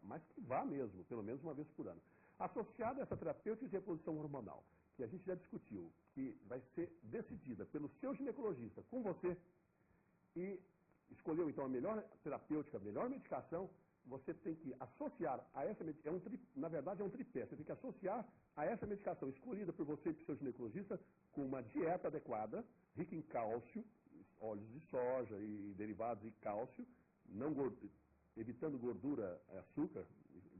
mas que vá mesmo, pelo menos uma vez por ano. Associada a essa terapêutica de reposição hormonal, que a gente já discutiu, que vai ser decidida pelo seu ginecologista com você, e escolheu então a melhor terapêutica, a melhor medicação, você tem que associar a essa medicação, na verdade é um tripé, você tem que associar a essa medicação escolhida por você e por seu ginecologista com uma dieta adequada, rica em cálcio, óleos de soja e derivados de cálcio, não evitando gordura, açúcar,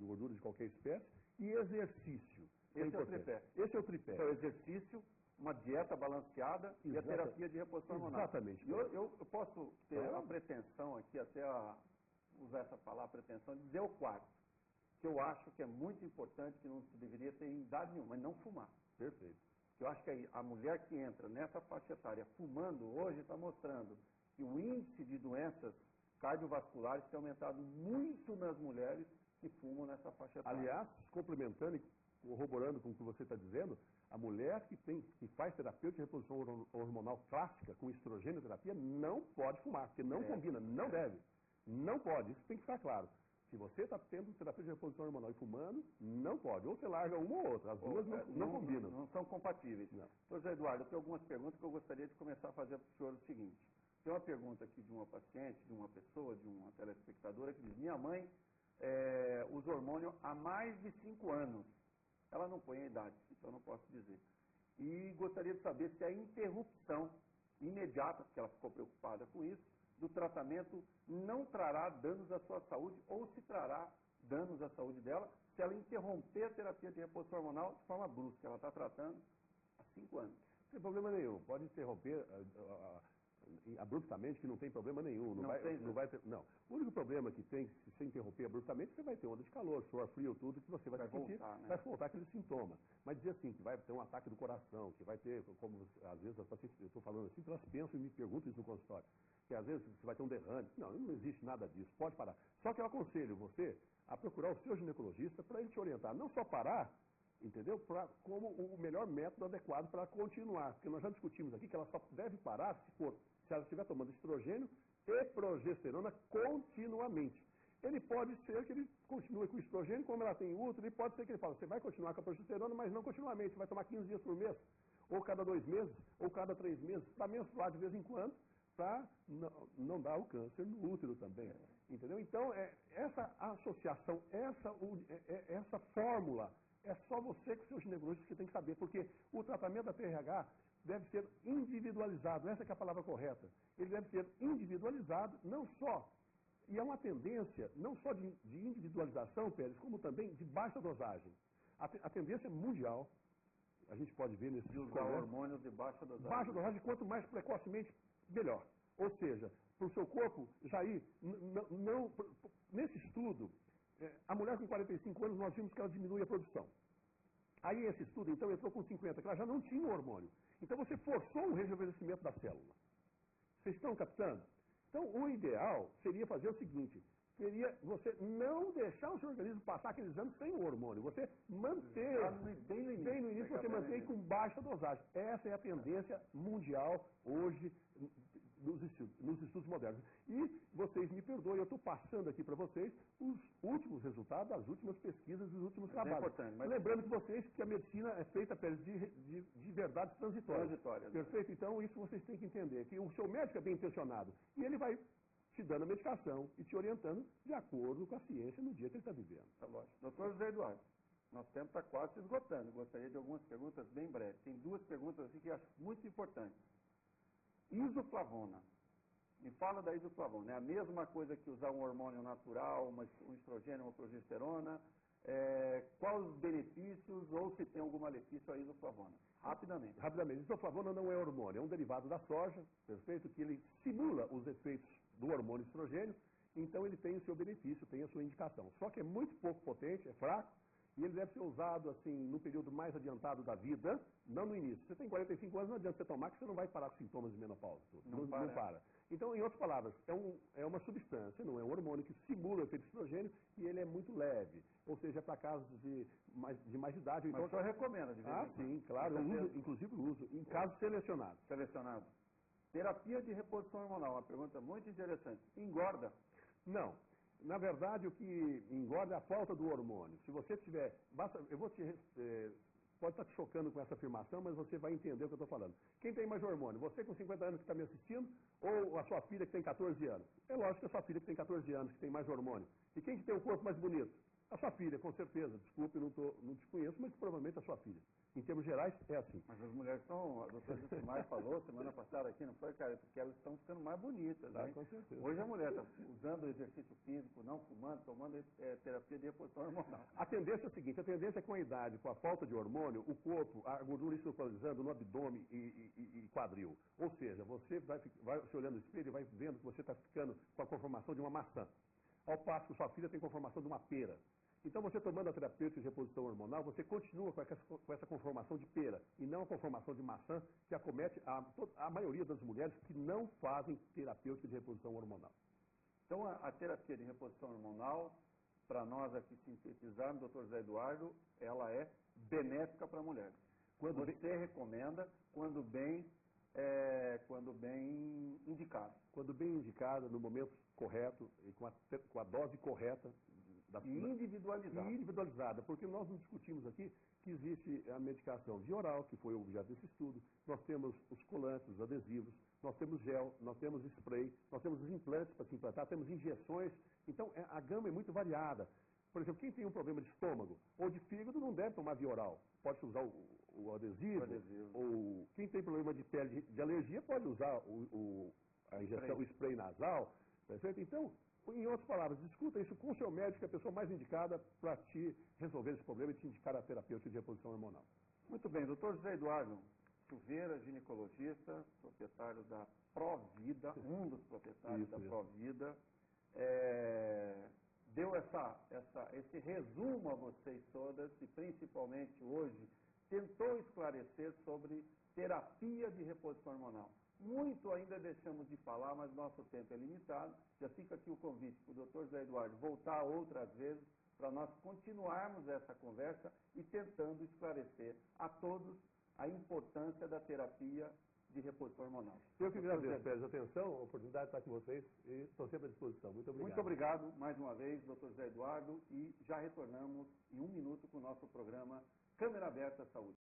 gordura de qualquer espécie, e exercício. Esse é o tripé. Esse é o tripé. Então, exercício, uma dieta balanceada e a terapia de reposição hormonal. Exatamente. Eu posso ter a pretensão aqui, até usar essa palavra pretensão, de dizer o quarto, que eu acho que é muito importante, que não se deveria ter em idade nenhuma, mas não fumar. Perfeito. Eu acho que a mulher que entra nessa faixa etária fumando hoje está mostrando que o índice de doenças cardiovasculares tem aumentado muito nas mulheres que fumam nessa faixa etária. Aliás, complementando e corroborando com o que você está dizendo, a mulher que faz terapia de reposição hormonal clássica com estrogênio terapia não pode fumar, porque não combina, não deve. Não pode, isso tem que ficar claro. Se você está tendo terapia de reposição hormonal e fumando, não pode. Ou você larga uma ou outra, as duas não combinam. Não são compatíveis. Não. Então, José Eduardo, eu tenho algumas perguntas que eu gostaria de começar a fazer para o senhor o seguinte. Tem uma pergunta aqui de uma paciente, de uma pessoa, de uma telespectadora, que diz: minha mãe usa hormônio há mais de 5 anos. Ela não põe a idade, então eu não posso dizer. E gostaria de saber se a interrupção imediata, porque ela ficou preocupada com isso, do tratamento não trará danos à sua saúde ou se trará danos à saúde dela se ela interromper a terapia de reposição hormonal de forma brusca. Ela está tratando há 5 anos. Não tem problema nenhum. Pode interromper abruptamente, que não tem problema nenhum. Não vai ter. Não. O único problema que tem, se você interromper abruptamente, você vai ter onda de calor, suor frio, tudo, que você vai sentir, voltar, né? vai voltar aquele sintoma. Mas dizer assim, que vai ter um ataque do coração, que vai ter, como às vezes as pacientes, eu estou falando assim, elas pensam e me perguntam isso no consultório, que às vezes você vai ter um derrame. Não existe nada disso, pode parar. Só que eu aconselho você a procurar o seu ginecologista para ele te orientar, não só parar, entendeu? Como o melhor método adequado para continuar. Porque nós já discutimos aqui que ela só deve parar se ela estiver tomando estrogênio e progesterona continuamente. Ele pode ser que ele continue com o estrogênio, como ela tem útero, e pode ser que ele fale, você vai continuar com a progesterona, mas não continuamente, você vai tomar 15 dias por mês, ou cada 2 meses, ou cada 3 meses, para menstruar de vez em quando, para não dar o câncer no útero também. Entendeu? Então, essa associação, essa fórmula, é só você com o seu ginecologista que tem que saber, porque o tratamento da TRH deve ser individualizado, essa que é a palavra correta. Ele deve ser individualizado, não só, e é uma tendência, não só de individualização, Pérez, como também de baixa dosagem. A tendência mundial, a gente pode ver nesse de usar hormônios de baixa dosagem. Baixa dosagem, quanto mais precocemente, melhor. Ou seja, para o seu corpo já ir, nesse estudo, a mulher com 45 anos, nós vimos que ela diminui a produção. Aí esse estudo, então, entrou com 50, que ela já não tinha o hormônio. Então você forçou o rejuvenescimento da célula. Vocês estão captando? Então o ideal seria fazer o seguinte, seria você não deixar o seu organismo passar aqueles anos sem o hormônio. Você manter, bem no início você mantém com baixa dosagem. Essa é a tendência mundial hoje nos estudos modernos. E vocês me perdoem, eu estou passando aqui para vocês os últimos resultados das últimas pesquisas, dos últimos trabalhos. É importante, mas... Lembrando que vocês que a medicina é feita de verdades transitórias. Perfeito? Então isso vocês têm que entender, que o seu médico é bem intencionado e ele vai te dando a medicação e te orientando de acordo com a ciência no dia que ele está vivendo. Tá lógico. Doutor José Eduardo, nosso tempo está quase se esgotando. Gostaria de algumas perguntas bem breves. Tem 2 perguntas assim que eu acho muito importantes. Isoflavona. Me fala da isoflavona. É a mesma coisa que usar um hormônio natural, um estrogênio, uma progesterona? Quais os benefícios ou se tem algum malefício a isoflavona? Rapidamente. Rapidamente. Isoflavona não é hormônio, é um derivado da soja, perfeito? Que ele simula os efeitos do hormônio estrogênio, então ele tem o seu benefício, tem a sua indicação. Só que é muito pouco potente, é fraco, e ele deve ser usado assim no período mais adiantado da vida, não no início. Você tem 45 anos, não adianta você tomar, que você não vai parar com sintomas de menopausa. Não para. Então, em outras palavras, é uma substância, não é um hormônio que simula o efeito estrogênio e ele é muito leve. Ou seja, é para casos de mais idade. Mas então, só recomenda de vez em quando. Sim, claro. Inclusive eu uso em casos selecionados. Terapia de reposição hormonal, uma pergunta muito interessante. Engorda? Não. na verdade, o que engorda é a falta do hormônio. Se você tiver, eu vou pode estar te chocando com essa afirmação, mas você vai entender o que eu estou falando. Quem tem mais hormônio? Você com 50 anos que está me assistindo ou a sua filha que tem 14 anos? É lógico que a sua filha que tem 14 anos que tem mais hormônio. E quem que tem o corpo mais bonito? A sua filha, com certeza. Desculpe, não te conheço, mas provavelmente a sua filha. Em termos gerais, é assim. Mas as mulheres estão, a doutora Jucimar falou semana passada aqui, não foi, cara? Porque elas estão ficando mais bonitas, né? Com certeza. Hoje a mulher está usando o exercício físico, não fumando, tomando terapia de reposição hormonal. A tendência é a seguinte, a tendência é que com a idade, com a falta de hormônio, o corpo, a gordura estruturalizando no abdômen e quadril. Ou seja, você vai se olhando no espelho e vai vendo que você está ficando com a conformação de uma maçã. Ao passo que sua filha tem conformação de uma pera. Então, você tomando a terapêutica de reposição hormonal, você continua com essa conformação de pera e não a conformação de maçã que acomete a maioria das mulheres que não fazem terapêutica de reposição hormonal. Então, a terapia de reposição hormonal, para nós aqui sintetizarmos, doutor Zé Eduardo, ela é benéfica para a mulher. Quando você recomenda, quando bem indicado. Quando bem indicada, no momento correto e com a dose correta. E individualizada. E individualizada, porque nós não discutimos aqui que existe a medicação via oral, que foi o objeto desse estudo, nós temos os colantes, os adesivos, nós temos gel, nós temos spray, nós temos os implantes para se implantar, temos injeções, então a gama é muito variada. Por exemplo, quem tem um problema de estômago ou de fígado não deve tomar via oral, pode usar o adesivo, ou quem tem problema de pele de alergia pode usar a injeção, o spray nasal, tá certo? Então, em outras palavras, discuta isso com o seu médico, que é a pessoa mais indicada para te resolver esse problema e te indicar a terapêutica de reposição hormonal. Muito bem, doutor José Eduardo Silveira, ginecologista, proprietário da Provida, um dos proprietários da Provida, deu esse resumo a vocês todas e principalmente hoje tentou esclarecer sobre terapia de reposição hormonal. Muito ainda deixamos de falar, mas nosso tempo é limitado. Já fica aqui o convite para o Dr. Zé Eduardo voltar outras vezes para nós continuarmos essa conversa e tentando esclarecer a todos a importância da terapia de reposição hormonal. Eu que agradeço pela atenção, a oportunidade de estar com vocês e estou sempre à disposição. Muito obrigado. Muito obrigado mais uma vez, Dr. Zé Eduardo, e já retornamos em 1 minuto com o nosso programa Câmera Aberta Saúde.